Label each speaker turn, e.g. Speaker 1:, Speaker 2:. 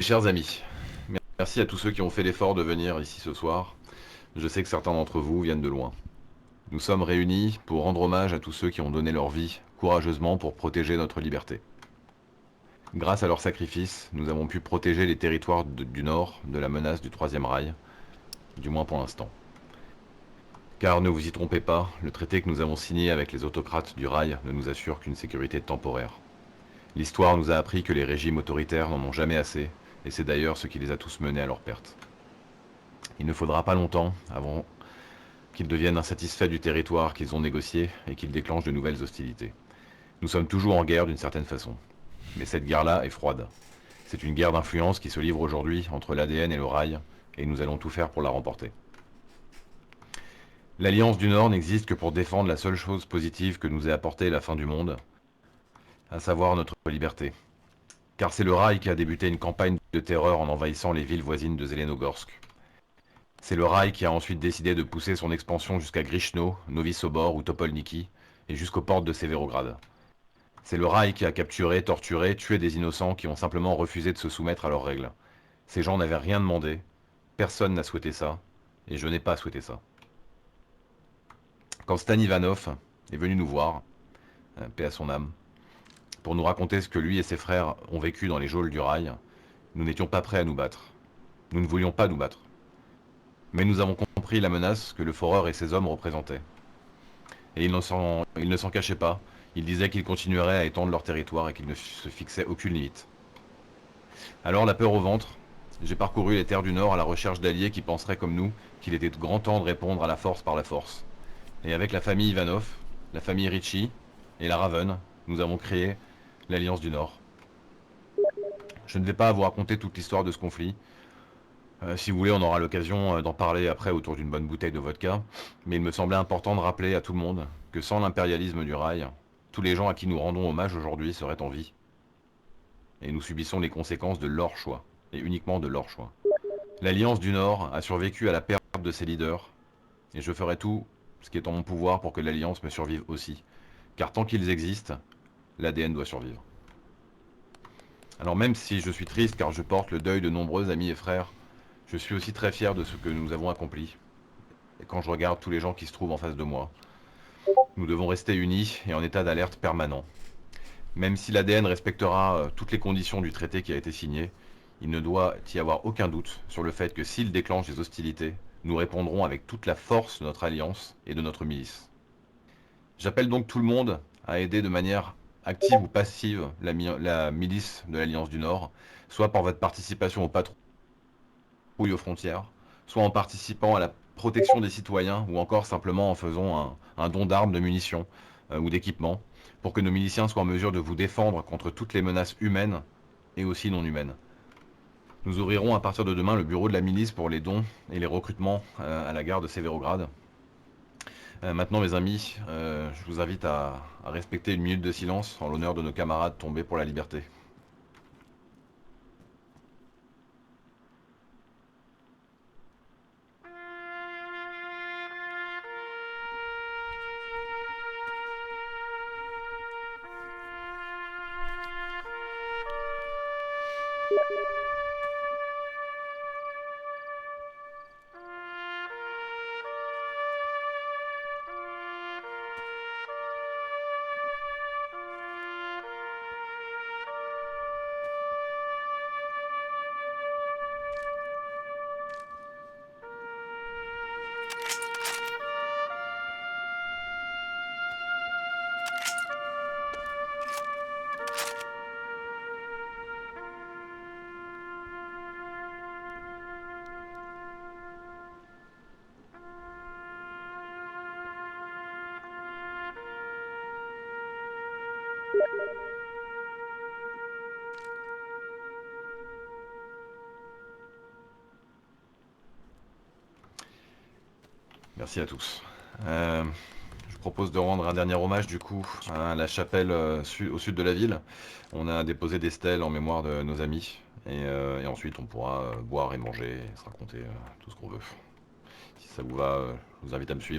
Speaker 1: Chers amis, merci à tous ceux qui ont fait l'effort de venir ici ce soir. Je sais que certains d'entre vous viennent de loin. Nous sommes réunis pour rendre hommage à tous ceux qui ont donné leur vie courageusement pour protéger notre liberté. Grâce à leur sacrifice, nous avons pu protéger les territoires du Nord de la menace du Troisième Rail, du moins pour l'instant. Car ne vous y trompez pas, le traité que nous avons signé avec les autocrates du rail ne nous assure qu'une sécurité temporaire. L'histoire nous a appris que les régimes autoritaires n'en ont jamais assez, et c'est d'ailleurs ce qui les a tous menés à leur perte. Il ne faudra pas longtemps avant qu'ils deviennent insatisfaits du territoire qu'ils ont négocié et qu'ils déclenchent de nouvelles hostilités. Nous sommes toujours en guerre d'une certaine façon. Mais cette guerre-là est froide. C'est une guerre d'influence qui se livre aujourd'hui entre l'ADN et le rail, et nous allons tout faire pour la remporter. L'Alliance du Nord n'existe que pour défendre la seule chose positive que nous ait apporté la fin du monde, à savoir notre liberté. Car c'est le rail qui a débuté une campagne de terreur en envahissant les villes voisines de Zelenogorsk. C'est le rail qui a ensuite décidé de pousser son expansion jusqu'à Grishno, Novi Sobor ou Topolniki, et jusqu'aux portes de Severograd. C'est le rail qui a capturé, torturé, tué des innocents qui ont simplement refusé de se soumettre à leurs règles. Ces gens n'avaient rien demandé, personne n'a souhaité ça, et je n'ai pas souhaité ça. Quand Stan Ivanov est venu nous voir, paix à son âme, pour nous raconter ce que lui et ses frères ont vécu dans les geôles du rail, nous n'étions pas prêts à nous battre. Nous ne voulions pas nous battre. Mais nous avons compris la menace que le Foreur et ses hommes représentaient. Et ils ne s'en cachaient pas. Ils disaient qu'ils continueraient à étendre leur territoire et qu'ils ne se fixaient aucune limite. Alors, la peur au ventre, j'ai parcouru les terres du Nord à la recherche d'alliés qui penseraient comme nous qu'il était grand temps de répondre à la force par la force. Et avec la famille Ivanov, la famille Ritchie et la Raven, nous avons créé l'Alliance du Nord. Je ne vais pas vous raconter toute l'histoire de ce conflit. Si vous voulez, on aura l'occasion d'en parler après autour d'une bonne bouteille de vodka. Mais il me semblait important de rappeler à tout le monde que sans l'impérialisme du rail, tous les gens à qui nous rendons hommage aujourd'hui seraient en vie. Et nous subissons les conséquences de leur choix, et uniquement de leur choix. L'Alliance du Nord a survécu à la perte de ses leaders, et je ferai tout ce qui est en mon pouvoir pour que l'Alliance me survive aussi. Car tant qu'ils existent, l'ADN doit survivre. Alors même si je suis triste car je porte le deuil de nombreux amis et frères, je suis aussi très fier de ce que nous avons accompli. Et quand je regarde tous les gens qui se trouvent en face de moi, nous devons rester unis et en état d'alerte permanent. Même si l'ADN respectera toutes les conditions du traité qui a été signé, il ne doit y avoir aucun doute sur le fait que s'il déclenche des hostilités, nous répondrons avec toute la force de notre alliance et de notre milice. J'appelle donc tout le monde à aider de manière active ou passive la milice de l'Alliance du Nord, soit par votre participation aux patrouilles aux frontières, soit en participant à la protection des citoyens, ou encore simplement en faisant un don d'armes, de munitions ou d'équipements, pour que nos miliciens soient en mesure de vous défendre contre toutes les menaces humaines et aussi non humaines. Nous ouvrirons à partir de demain le bureau de la milice pour les dons et les recrutements à la gare de Severograd. Maintenant, mes amis, je vous invite à respecter une minute de silence en l'honneur de nos camarades tombés pour la liberté. Merci à tous. Je propose de rendre un dernier hommage du coup à la chapelle au sud de la ville. On a déposé des stèles en mémoire de nos amis et ensuite on pourra boire et manger et se raconter tout ce qu'on veut. Si ça vous va, je vous invite à me suivre.